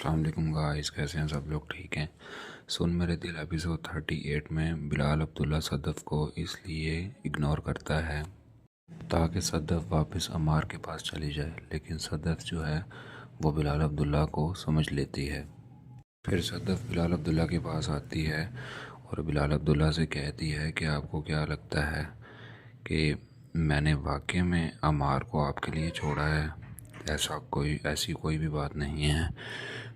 السلام علیکم گائز، کیسے ہیں سب لوگ؟ ٹھیک ہیں؟ سن میرے دل ایپیسوڈ 38 میں بلال عبداللہ صدف کو اس لیے اگنور کرتا ہے تاکہ صدف واپس عمار کے پاس چلی جائے، لیکن صدف جو ہے وہ بلال عبداللہ کو سمجھ لیتی ہے۔ پھر صدف بلال عبداللہ کے پاس آتی ہے اور بلال عبداللہ سے کہتی ہے کہ آپ کو کیا لگتا ہے کہ میں نے واقعی میں عمار کو آپ کے لیے چھوڑا ہے؟ ایسی کوئی بھی بات نہیں ہے۔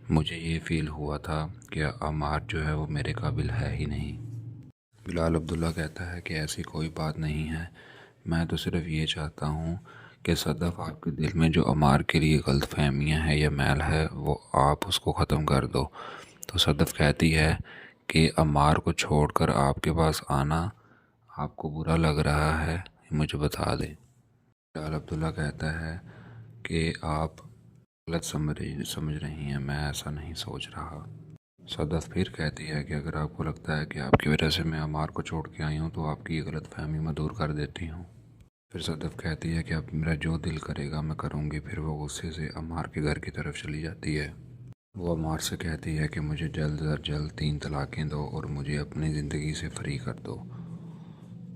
مجھے یہ فیل ہوا تھا کہ عمار جو ہے وہ میرے قابل ہے ہی نہیں۔ بلال عبداللہ کہتا ہے کہ ایسی کوئی بات نہیں ہے، میں تو صرف یہ چاہتا ہوں کہ صدف آپ کے دل میں جو عمار کے لیے غلط فہمیاں ہیں یا میل ہے وہ آپ اس کو ختم کر دو۔ تو صدف کہتی ہے کہ عمار کو چھوڑ کر آپ کے پاس آنا آپ کو برا لگ رہا ہے، مجھے بتا دیں۔ بلال عبداللہ کہتا ہے کہ آپ غلط سمجھ رہی ہیں، میں ایسا نہیں سوچ رہا۔ صدف پھر کہتی ہے کہ اگر آپ کو لگتا ہے کہ آپ کی وجہ سے میں عمار کو چھوڑ کے آئی ہوں تو آپ کی یہ غلط فہمی میں دور کر دیتی ہوں۔ پھر صدف کہتی ہے کہ اب میرا جو دل کرے گا میں کروں گی۔ پھر وہ غصے سے عمار کے گھر کی طرف چلی جاتی ہے۔ وہ عمار سے کہتی ہے کہ مجھے جلد از جلد 3 طلاقیں دو اور مجھے اپنی زندگی سے فری کر دو۔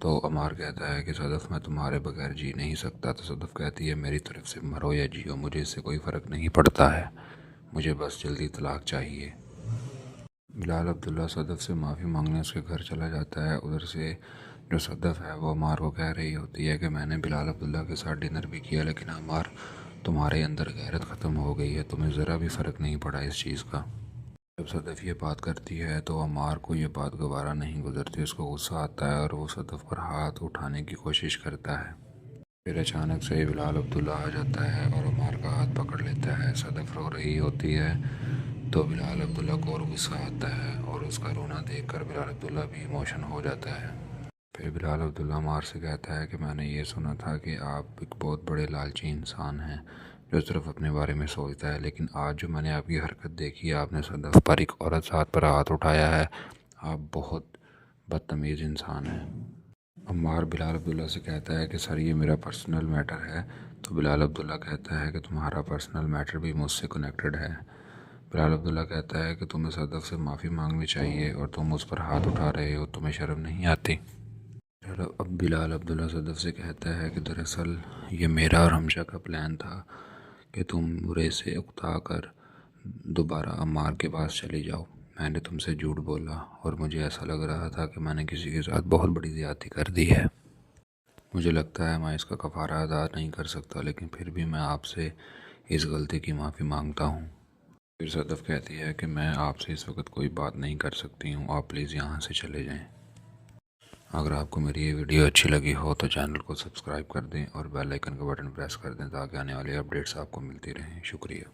تو عمار کہتا ہے کہ صدف میں تمہارے بغیر جی نہیں سکتا۔ تو صدف کہتی ہے میری طرف سے مرو یا جیو، مجھے اس سے کوئی فرق نہیں پڑتا ہے، مجھے بس جلدی طلاق چاہیے۔ بلال عبداللہ صدف سے معافی مانگنے اس کے گھر چلا جاتا ہے۔ ادھر سے جو صدف ہے وہ عمار کو کہہ رہی ہوتی ہے کہ میں نے بلال عبداللہ کے ساتھ ڈنر بھی کیا، لیکن عمار تمہارے اندر غیرت ختم ہو گئی ہے، تمہیں ذرا بھی فرق نہیں پڑا اس چیز کا۔ جب صدف یہ بات کرتی ہے تو عمار کو یہ بات گوارا نہیں گزرتی، اس کو غصہ آتا ہے اور وہ صدف پر ہاتھ اٹھانے کی کوشش کرتا ہے۔ پھر اچانک سے بلال عبداللہ آ جاتا ہے اور عمار کا ہاتھ پکڑ لیتا ہے۔ صدف رو رہی ہوتی ہے تو بلال عبداللہ کو اور غصہ آتا ہے اور اس کا رونا دیکھ کر بلال عبداللہ بھی ایموشن ہو جاتا ہے۔ پھر بلال عبداللہ عمار سے کہتا ہے کہ میں نے یہ سنا تھا کہ آپ ایک بہت بڑے لالچی انسان ہیں جو صرف اپنے بارے میں سوچتا ہے، لیکن آج جو میں نے آپ کی حرکت دیکھی، آپ نے صدف پر ایک عورت ذات پر ہاتھ اٹھایا ہے، آپ بہت بدتمیز انسان ہیں۔ عمار بلال عبداللہ سے کہتا ہے کہ سر یہ میرا پرسنل میٹر ہے۔ تو بلال عبداللہ کہتا ہے کہ تمہارا پرسنل میٹر بھی مجھ سے کنیکٹڈ ہے۔ بلال عبداللہ کہتا ہے کہ تمہیں صدف سے معافی مانگنی چاہیے اور تم اس پر ہاتھ اٹھا رہے ہو، تمہیں شرم نہیں آتی؟ اب بلال عبداللہ صدف سے کہتا ہے کہ دراصل یہ میرا اور حمزہ کا پلان تھا کہ تم برے سے اکتا کر دوبارہ عمار کے پاس چلی جاؤ۔ میں نے تم سے جھوٹ بولا اور مجھے ایسا لگ رہا تھا کہ میں نے کسی کے ساتھ بہت بڑی زیادتی کر دی ہے۔ مجھے لگتا ہے میں اس کا کفارہ ادا نہیں کر سکتا، لیکن پھر بھی میں آپ سے اس غلطی کی معافی مانگتا ہوں۔ پھر صدف کہتی ہے کہ میں آپ سے اس وقت کوئی بات نہیں کر سکتی ہوں، آپ پلیز یہاں سے چلے جائیں۔ اگر آپ کو میری یہ ویڈیو اچھی لگی ہو تو چینل کو سبسکرائب کر دیں اور بیل آئیکن کا بٹن پریس کر دیں تاکہ آنے والی اپڈیٹس آپ کو ملتی رہیں۔ شکریہ۔